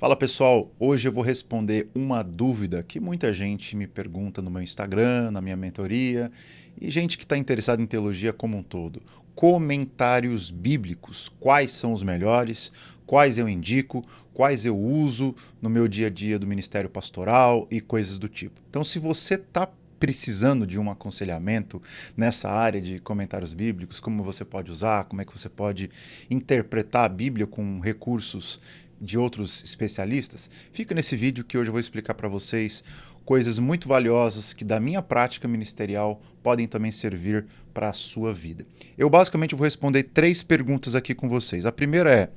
Fala pessoal, hoje eu vou responder uma dúvida que muita gente me pergunta no meu Instagram, na minha mentoria e gente que está interessada em teologia como um todo. Comentários bíblicos, quais são os melhores, quais eu indico, quais eu uso no meu dia a dia do ministério pastoral e coisas do tipo. Então, se você está precisando de um aconselhamento nessa área de comentários bíblicos, como você pode usar, como é que você pode interpretar a Bíblia com recursos de outros especialistas, fica nesse vídeo que hoje eu vou explicar para vocês coisas muito valiosas que da minha prática ministerial podem também servir para a sua vida. Eu basicamente vou responder 3 perguntas aqui com vocês. A primeira é: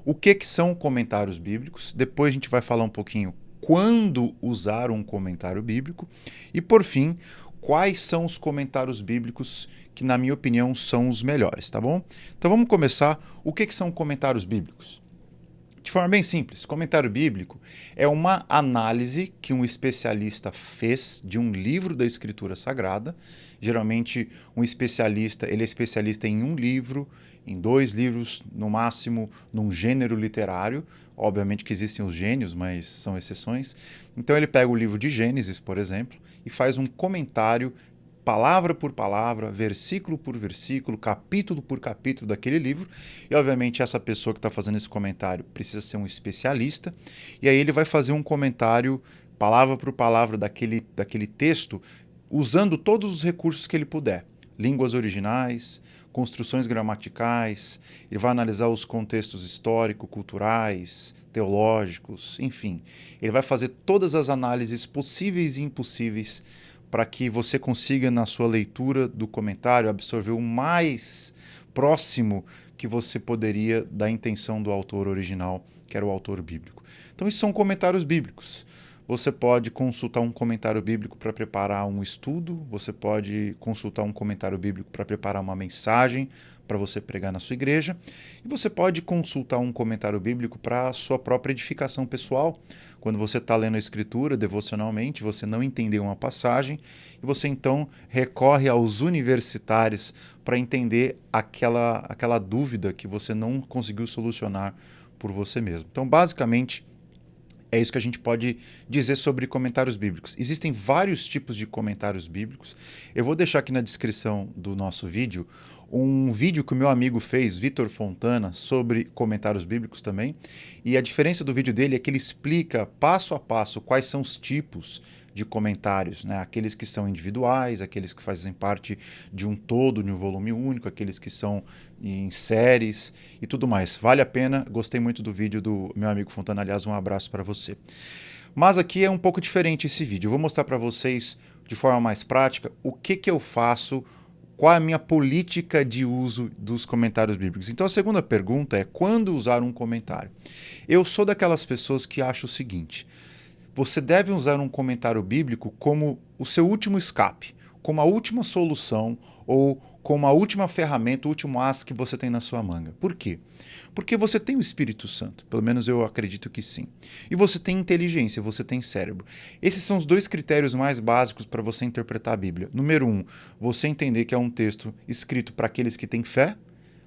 o que são comentários bíblicos? Depois a gente vai falar um pouquinho quando usar um comentário bíblico. E por fim, quais são os comentários bíblicos que, na minha opinião, são os melhores, tá bom? Então vamos começar. O que são comentários bíblicos? De forma bem simples, comentário bíblico é uma análise que um especialista fez de um livro da Escritura Sagrada. Geralmente, um especialista, ele é especialista em um livro, em 2 livros, no máximo, num gênero literário. Obviamente que existem os gênios, mas são exceções. Então ele pega o livro de Gênesis, por exemplo, e faz um comentário palavra por palavra, versículo por versículo, capítulo por capítulo daquele livro. E, obviamente, essa pessoa que está fazendo esse comentário precisa ser um especialista. E aí ele vai fazer um comentário, palavra por palavra, daquele texto, usando todos os recursos que ele puder. Línguas originais, construções gramaticais, ele vai analisar os contextos histórico-culturais, teológicos, enfim. Ele vai fazer todas as análises possíveis e impossíveis para que você consiga, na sua leitura do comentário, absorver o mais próximo que você poderia da intenção do autor original, que era o autor bíblico. Então, isso são comentários bíblicos. Você pode consultar um comentário bíblico para preparar um estudo, você pode consultar um comentário bíblico para preparar uma mensagem para você pregar na sua igreja, e você pode consultar um comentário bíblico para a sua própria edificação pessoal. Quando você está lendo a Escritura devocionalmente, você não entendeu uma passagem, e você então recorre aos universitários para entender aquela dúvida que você não conseguiu solucionar por você mesmo. Então, basicamente, é isso que a gente pode dizer sobre comentários bíblicos. Existem vários tipos de comentários bíblicos. Eu vou deixar aqui na descrição do nosso vídeo um vídeo que o meu amigo fez, Vitor Fontana, sobre comentários bíblicos também. E a diferença do vídeo dele é que ele explica passo a passo quais são os tipos de comentários, né? Aqueles que são individuais, aqueles que fazem parte de um todo, de um volume único, aqueles que são em séries e tudo mais. Vale a pena, gostei muito do vídeo do meu amigo Fontana, aliás, um abraço para você. Mas aqui é um pouco diferente esse vídeo, eu vou mostrar para vocês de forma mais prática o que eu faço, qual é a minha política de uso dos comentários bíblicos. Então a segunda pergunta é: quando usar um comentário? Eu sou daquelas pessoas que acham o seguinte: você deve usar um comentário bíblico como o seu último escape, como a última solução ou como a última ferramenta, o último as que você tem na sua manga. Por quê? Porque você tem o Espírito Santo, pelo menos eu acredito que sim. E você tem inteligência, você tem cérebro. Esses são os 2 critérios mais básicos para você interpretar a Bíblia. Número 1, você entender que é um texto escrito para aqueles que têm fé.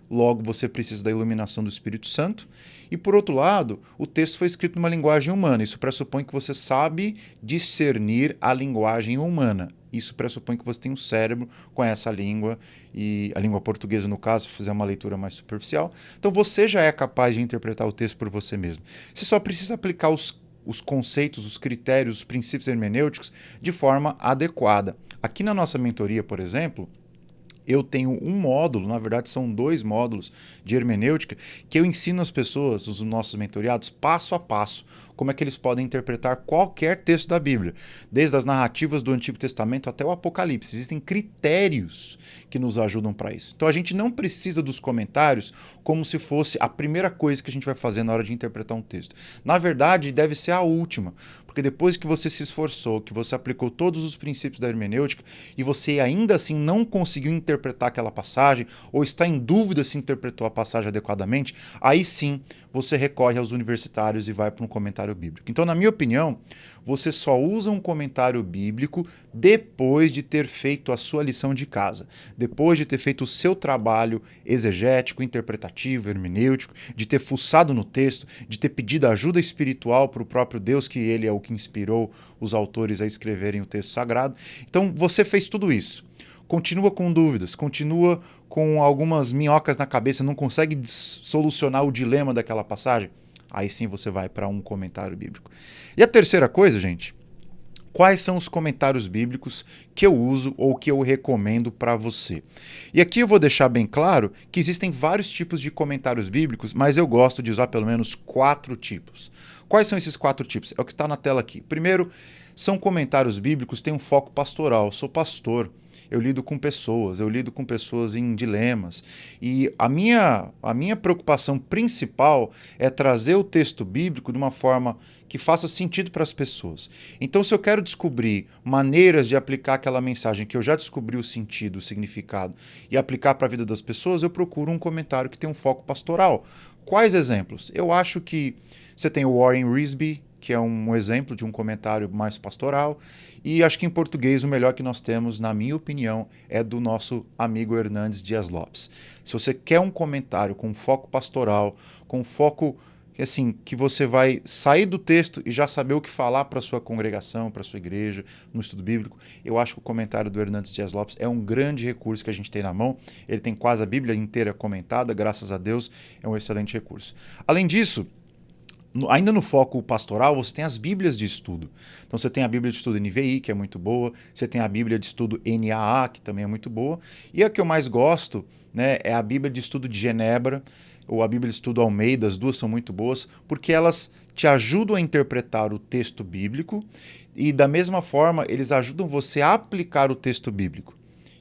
Logo, você precisa da iluminação do Espírito Santo. E, por outro lado, o texto foi escrito numa linguagem humana. Isso pressupõe que você sabe discernir a linguagem humana. Isso pressupõe que você tem um cérebro com essa língua, e a língua portuguesa, no caso, se fizer uma leitura mais superficial. Então, você já é capaz de interpretar o texto por você mesmo. Você só precisa aplicar os conceitos, os critérios, os princípios hermenêuticos de forma adequada. Aqui na nossa mentoria, por exemplo, eu tenho um módulo, na verdade são 2 módulos de hermenêutica, que eu ensino as pessoas, os nossos mentoriados, passo a passo, como é que eles podem interpretar qualquer texto da Bíblia, desde as narrativas do Antigo Testamento até o Apocalipse. Existem critérios que nos ajudam para isso. Então a gente não precisa dos comentários como se fosse a primeira coisa que a gente vai fazer na hora de interpretar um texto. Na verdade, deve ser a última, porque depois que você se esforçou, que você aplicou todos os princípios da hermenêutica e você ainda assim não conseguiu interpretar interpretar aquela passagem, ou está em dúvida se interpretou a passagem adequadamente, aí sim você recorre aos universitários e vai para um comentário bíblico. Então, na minha opinião, você só usa um comentário bíblico depois de ter feito a sua lição de casa, depois de ter feito o seu trabalho exegético, interpretativo, hermenêutico, de ter fuçado no texto, de ter pedido ajuda espiritual para o próprio Deus, que ele é o que inspirou os autores a escreverem o texto sagrado. Então, você fez tudo isso. Continua com dúvidas, continua com algumas minhocas na cabeça, não consegue solucionar o dilema daquela passagem? Aí sim você vai para um comentário bíblico. E a terceira coisa, gente, quais são os comentários bíblicos que eu uso ou que eu recomendo para você? E aqui eu vou deixar bem claro que existem vários tipos de comentários bíblicos, mas eu gosto de usar pelo menos 4 tipos. Quais são esses 4 tipos? É o que está na tela aqui. Primeiro, são comentários bíblicos que têm um foco pastoral. Eu sou pastor. Eu lido com pessoas em dilemas. E a minha preocupação principal é trazer o texto bíblico de uma forma que faça sentido para as pessoas. Então, se eu quero descobrir maneiras de aplicar aquela mensagem que eu já descobri o sentido, o significado, e aplicar para a vida das pessoas, eu procuro um comentário que tem um foco pastoral. Quais exemplos? Eu acho que você tem o Warren Wiersbe, que é um exemplo de um comentário mais pastoral, e acho que em português o melhor que nós temos, na minha opinião, é do nosso amigo Hernandes Dias Lopes. Se você quer um comentário com foco pastoral, com foco assim, que você vai sair do texto e já saber o que falar para a sua congregação, para a sua igreja, no estudo bíblico, eu acho que o comentário do Hernandes Dias Lopes é um grande recurso que a gente tem na mão. Ele tem quase a Bíblia inteira comentada, graças a Deus, é um excelente recurso. Além disso, ainda no foco pastoral, você tem as Bíblias de estudo. Então você tem a Bíblia de estudo NVI, que é muito boa, você tem a Bíblia de estudo NAA, que também é muito boa, e a que eu mais gosto, né, é a Bíblia de estudo de Genebra, ou a Bíblia de estudo Almeida. As duas são muito boas, porque elas te ajudam a interpretar o texto bíblico e, da mesma forma, eles ajudam você a aplicar o texto bíblico.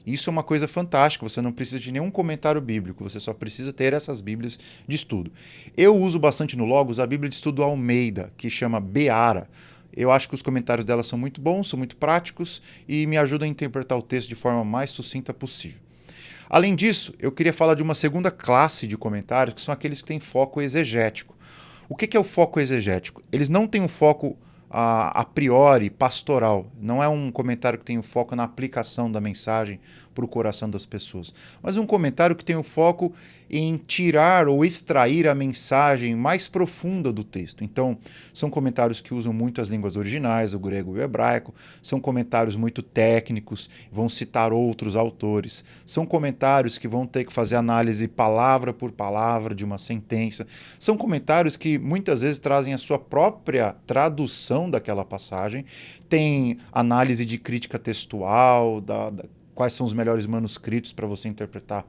Isso é uma coisa fantástica, você não precisa de nenhum comentário bíblico, você só precisa ter essas Bíblias de estudo. Eu uso bastante no Logos a Bíblia de estudo Almeida, que chama Beara. Eu acho que os comentários dela são muito bons, são muito práticos e me ajudam a interpretar o texto de forma mais sucinta possível. Além disso, eu queria falar de uma segunda classe de comentários, que são aqueles que têm foco exegético. O que é o foco exegético? Eles não têm um foco a priori pastoral. Não é um comentário que tem o foco na aplicação da mensagem para o coração das pessoas, mas um comentário que tem o foco em tirar ou extrair a mensagem mais profunda do texto. Então, são comentários que usam muito as línguas originais, o grego e o hebraico, são comentários muito técnicos, vão citar outros autores, são comentários que vão ter que fazer análise palavra por palavra de uma sentença, são comentários que muitas vezes trazem a sua própria tradução daquela passagem, tem análise de crítica textual, quais são os melhores manuscritos para você interpretar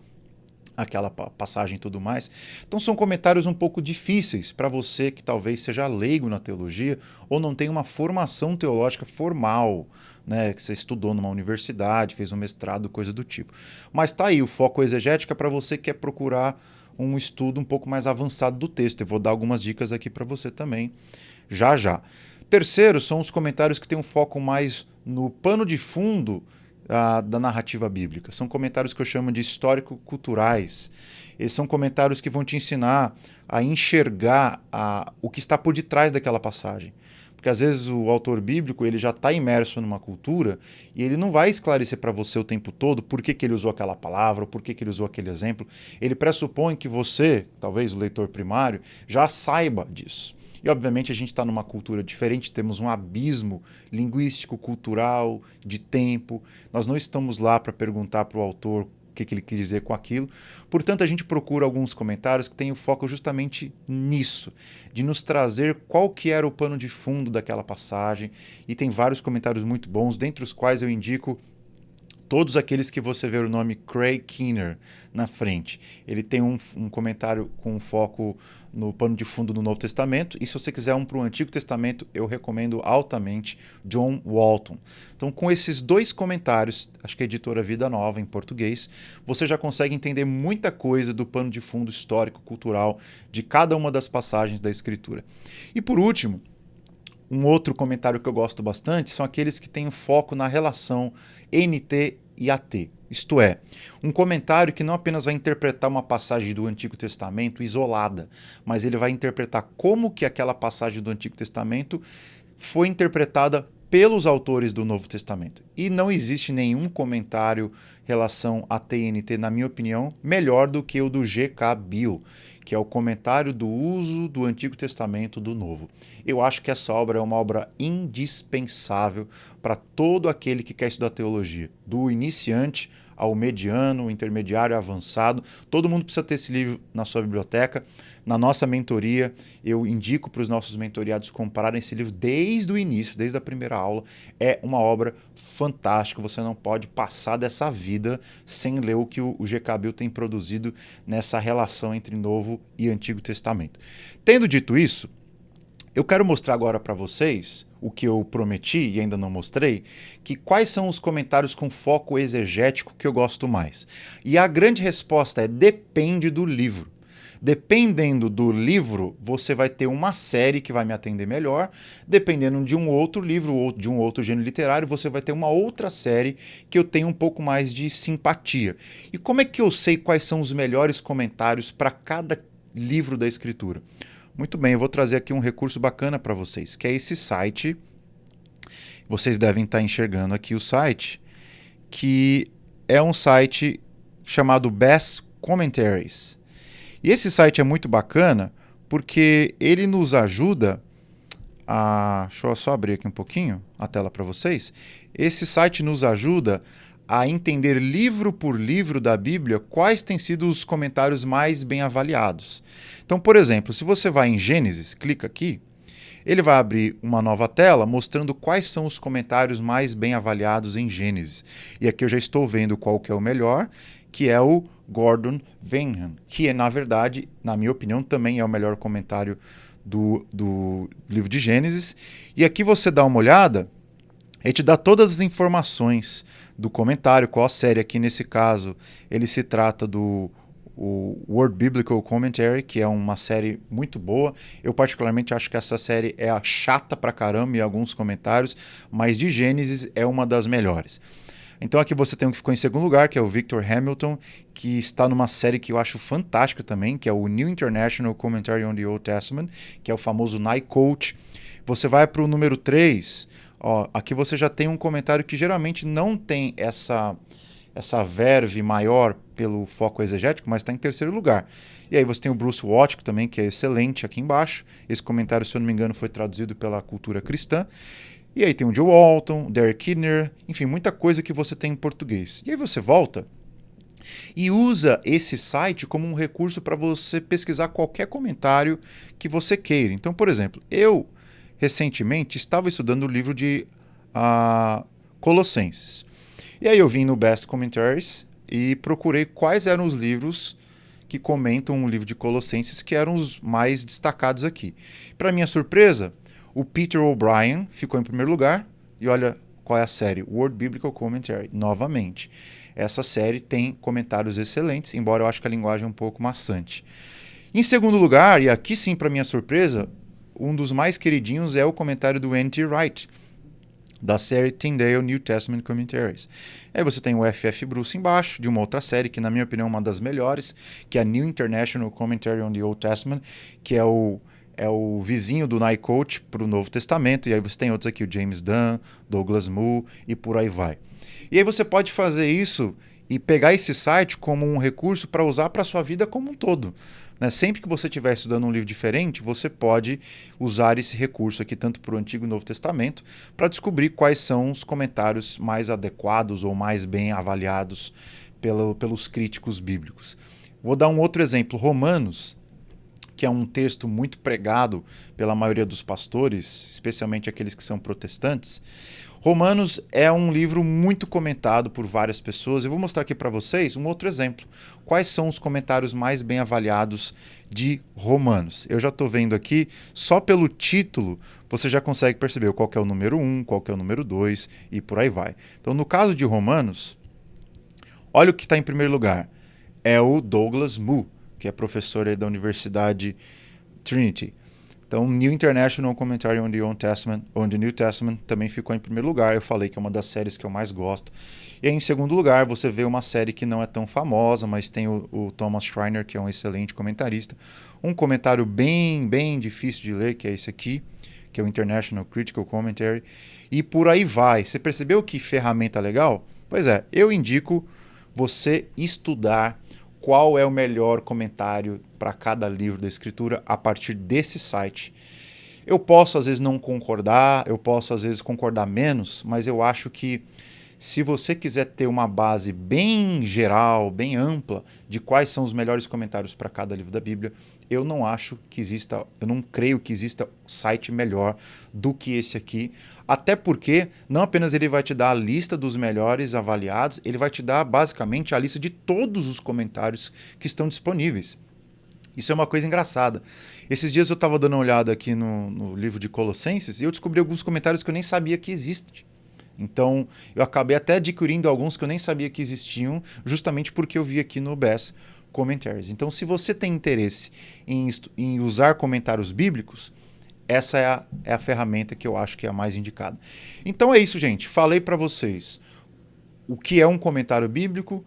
aquela passagem e tudo mais. Então são comentários um pouco difíceis para você que talvez seja leigo na teologia ou não tenha uma formação teológica formal, né, que você estudou numa universidade, fez um mestrado, coisa do tipo. Mas tá aí, o foco exegético é para você que quer procurar um estudo um pouco mais avançado do texto. Eu vou dar algumas dicas aqui para você também, já já. Terceiro, são os comentários que têm um foco mais no pano de fundo da narrativa bíblica. São comentários que eu chamo de histórico-culturais. Eles são comentários que vão te ensinar a enxergar o que está por detrás daquela passagem. Porque às vezes o autor bíblico ele já está imerso numa cultura e ele não vai esclarecer para você o tempo todo por que ele usou aquela palavra, ou por que ele usou aquele exemplo. Ele pressupõe que você, talvez o leitor primário, já saiba disso. E, obviamente, a gente está numa cultura diferente, temos um abismo linguístico, cultural, de tempo. Nós não estamos lá para perguntar para o autor o que ele quis dizer com aquilo. Portanto, a gente procura alguns comentários que tenham foco justamente nisso, de nos trazer qual que era o pano de fundo daquela passagem. E tem vários comentários muito bons, dentre os quais eu indico todos aqueles que você vê o nome Craig Keener na frente. Ele tem um comentário com foco no pano de fundo do Novo Testamento, e se você quiser um para o Antigo Testamento, eu recomendo altamente John Walton. Então, com esses dois comentários, acho que é a editora Vida Nova em português, você já consegue entender muita coisa do pano de fundo histórico, cultural, de cada uma das passagens da Escritura. E por último, um outro comentário que eu gosto bastante são aqueles que têm foco na relação NT e AT. Isto é, um comentário que não apenas vai interpretar uma passagem do Antigo Testamento isolada, mas ele vai interpretar como que aquela passagem do Antigo Testamento foi interpretada pelos autores do Novo Testamento. E não existe nenhum comentário em relação a TNT, na minha opinião, melhor do que o do G.K. Beale, que é o comentário do uso do Antigo Testamento do Novo. Eu acho que essa obra é uma obra indispensável para todo aquele que quer estudar teologia, do iniciante ao mediano, intermediário, avançado. Todo mundo precisa ter esse livro na sua biblioteca. Na nossa mentoria, eu indico para os nossos mentoriados comprarem esse livro desde o início, desde a primeira aula. É uma obra fantástica, você não pode passar dessa vida sem ler o que o G.K. Beale tem produzido nessa relação entre Novo e Antigo Testamento. Tendo dito isso, eu quero mostrar agora para vocês o que eu prometi e ainda não mostrei, que quais são os comentários com foco exegético que eu gosto mais. E a grande resposta é depende do livro. Dependendo do livro, você vai ter uma série que vai me atender melhor. Dependendo de um outro livro ou de um outro gênero literário, você vai ter uma outra série que eu tenho um pouco mais de simpatia. E como é que eu sei quais são os melhores comentários para cada livro da Escritura? Muito bem, eu vou trazer aqui um recurso bacana para vocês, que é esse site. Vocês devem estar enxergando aqui o site, que é um site chamado Best Commentaries. E esse site é muito bacana porque ele nos ajuda a... Deixa eu só abrir aqui um pouquinho a tela para vocês. Esse site nos ajuda a entender livro por livro da Bíblia quais têm sido os comentários mais bem avaliados. Então, por exemplo, se você vai em Gênesis, clica aqui, ele vai abrir uma nova tela mostrando quais são os comentários mais bem avaliados em Gênesis. E aqui eu já estou vendo qual que é o melhor, que é o Gordon Venham, que é, na verdade, na minha opinião, também é o melhor comentário do livro de Gênesis. E aqui você dá uma olhada, ele te dá todas as informações do comentário, qual a série. Aqui nesse caso, ele se trata do Word Biblical Commentary, que é uma série muito boa. Eu particularmente acho que essa série é chata pra caramba em alguns comentários, mas de Gênesis é uma das melhores. Então aqui você tem o que ficou em segundo lugar, que é o Victor Hamilton, que está numa série que eu acho fantástica também, que é o New International Commentary on the Old Testament, que é o famoso NICOTE. Você vai para o número 3, ó, aqui você já tem um comentário que geralmente não tem essa verve maior pelo foco exegético, mas está em terceiro lugar. E aí você tem o Bruce Wattick também, que é excelente aqui embaixo. Esse comentário, se eu não me engano, foi traduzido pela Cultura Cristã. E aí tem o Joe Walton, Derek Kidner, enfim, muita coisa que você tem em português. E aí você volta e usa esse site como um recurso para você pesquisar qualquer comentário que você queira. Então, por exemplo, eu recentemente estava estudando o livro de Colossenses. E aí eu vim no Best Commentaries e procurei quais eram os livros que comentam o livro de Colossenses que eram os mais destacados aqui. Para minha surpresa, o Peter O'Brien ficou em primeiro lugar. E olha qual é a série, Word Biblical Commentary, novamente. Essa série tem comentários excelentes, embora eu acho que a linguagem é um pouco maçante. Em segundo lugar, e aqui sim para minha surpresa, um dos mais queridinhos é o comentário do N.T. Wright, da série Tyndale New Testament Commentaries. Aí você tem o F.F. Bruce embaixo, de uma outra série, que na minha opinião é uma das melhores, que é a New International Commentary on the Old Testament, que é o vizinho do NICOTE para o Novo Testamento. E aí você tem outros aqui, o James Dunn, Douglas Moo e por aí vai. E aí você pode fazer isso e pegar esse site como um recurso para usar para a sua vida como um todo. Né? Sempre que você estiver estudando um livro diferente, você pode usar esse recurso aqui, tanto para o Antigo e Novo Testamento, para descobrir quais são os comentários mais adequados ou mais bem avaliados pelos críticos bíblicos. Vou dar um outro exemplo, Romanos, que é um texto muito pregado pela maioria dos pastores, especialmente aqueles que são protestantes. Romanos é um livro muito comentado por várias pessoas. Eu vou mostrar aqui para vocês um outro exemplo. Quais são os comentários mais bem avaliados de Romanos? Eu já estou vendo aqui, só pelo título, você já consegue perceber qual que é o número 1, qual que é o número 2 e por aí vai. Então, no caso de Romanos, olha o que está em primeiro lugar. É o Douglas Moo, que é professor aí da Universidade Trinity. Então, New International Commentary on the New Testament também ficou em primeiro lugar. Eu falei que é uma das séries que eu mais gosto. E aí, em segundo lugar, você vê uma série que não é tão famosa, mas tem o Thomas Schreiner, que é um excelente comentarista. Um comentário bem difícil de ler, que é esse aqui, que é o International Critical Commentary. E por aí vai. Você percebeu que ferramenta legal? Pois é, eu indico você estudar qual é o melhor comentário para cada livro da Escritura a partir desse site. Eu posso às vezes não concordar, eu posso às vezes concordar menos, mas eu acho que se você quiser ter uma base bem geral, bem ampla de quais são os melhores comentários para cada livro da Bíblia, eu não creio que exista site melhor do que esse aqui, até porque não apenas ele vai te dar a lista dos melhores avaliados, ele vai te dar basicamente a lista de todos os comentários que estão disponíveis. Isso é uma coisa engraçada. Esses dias eu estava dando uma olhada aqui no livro de Colossenses e eu descobri alguns comentários que eu nem sabia que existem. Então, eu acabei até adquirindo alguns que eu nem sabia que existiam, justamente porque eu vi aqui no Best Commentaries. Então, se você tem interesse em usar comentários bíblicos, essa é a ferramenta que eu acho que é a mais indicada. Então é isso, gente. Falei para vocês o que é um comentário bíblico,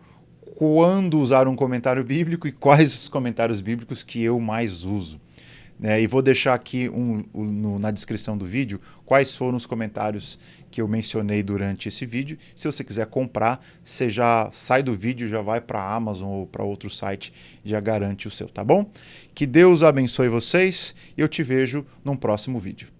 quando usar um comentário bíblico e quais os comentários bíblicos que eu mais uso. E vou deixar aqui na descrição do vídeo quais foram os comentários que eu mencionei durante esse vídeo. Se você quiser comprar, você já sai do vídeo, já vai para a Amazon ou para outro site, já garante o seu, tá bom? Que Deus abençoe vocês e eu te vejo num próximo vídeo.